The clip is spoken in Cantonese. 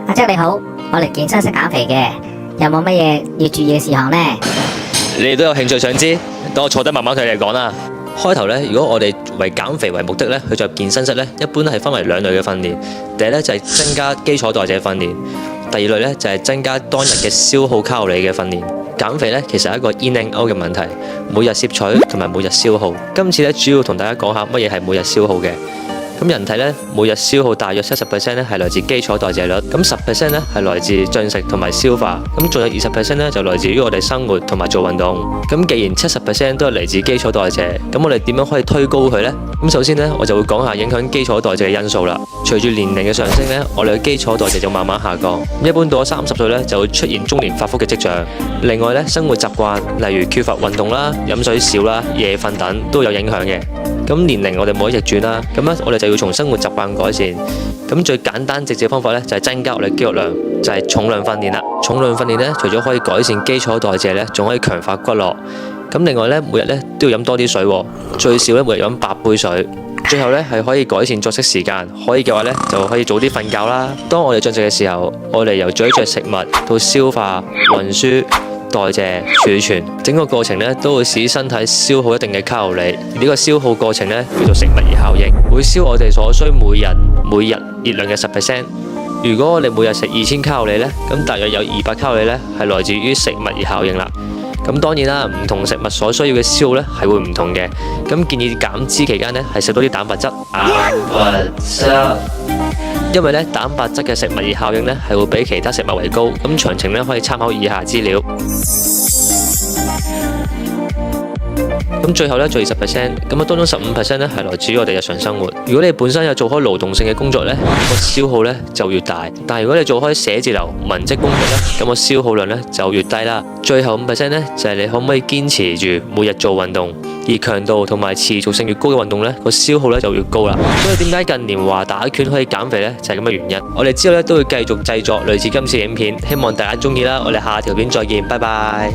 阿姐你好，我嚟健身室減肥嘅，有冇乜嘢要注意嘅事項呢？你哋都有興趣想知？等我坐低慢慢同你哋講啦。開頭呢，如果我哋為減肥為目的呢，去進入健身室呢，一般係分為兩類嘅訓練。第一呢，就係增加基礎代謝訓練，第二類呢，就係增加當日嘅消耗卡路里嘅訓練。減肥呢，其實係一個 in and out 嘅問題，每日攝取同埋每日消耗。今次呢，主要同大家講下乜嘢係每日消耗嘅。咁人體咧每日消耗大約70%咧係來自基礎代謝率，咁10%咧係來自進食同埋消化，咁仲有20%咧就來自於我哋生活同埋做運動。咁既然70%都係嚟自基礎代謝，咁我哋點樣可以推高佢呢？咁首先呢，我就會講下影響基礎代謝嘅因素啦。隨住年齡嘅上升呢，我哋嘅基礎代謝就慢慢下降，一般到咗30歲咧就會出現中年發福嘅跡象。另外咧，生活習慣例如缺乏運動啦、飲水少啦、夜瞓等都有影響嘅。咁年齡我哋冇得逆轉啦，咁咧我哋就要從生活習慣改善。咁最簡單直接方法咧就係增加我哋肌肉量，就係重量訓練啦。重量訓練咧除咗可以改善基礎代謝咧，仲可以強化骨骼。咁另外咧每日咧都要飲多啲水，最少咧每日飲8杯水。最後咧係可以改善作息時間，可以嘅話咧就可以早啲瞓覺啦。當我哋進食嘅時候，我哋由咀嚼食物到消化、運輸、代謝、儲存，整個過程咧都會使身體消耗一定嘅卡路里。而呢個消耗過程咧叫做食物熱效應，會燒我哋所需每日熱量嘅10%。如果我哋每日食2000卡路里咧，咁大約有200卡路里咧係來自於食物熱效應啦。咁當然啦，唔同食物所需要嘅消耗咧係會唔同嘅。咁建議減脂期間咧係食多啲蛋白質。因為咧蛋白質嘅食物熱效應咧係會比其他食物為高。咁詳情咧可以參考以下資料。咁最後咧做20%，咁啊當中15%咧係來自於我哋日常生活。如果你本身有做開勞動性嘅工作咧，個消耗咧就越大；但係如果你做開寫字樓、文職工作咧，咁個消耗量咧就越低啦。最後5%咧就係你可唔可以堅持住每日做運動，而強度同埋持續性越高嘅運動咧，個消耗咧就越高啦。所以點解近年話打拳可以減肥咧，就係咁嘅原因。我哋之後咧都會繼續製作類似今次嘅影片，希望大家中意啦。我哋下條片再見，拜拜。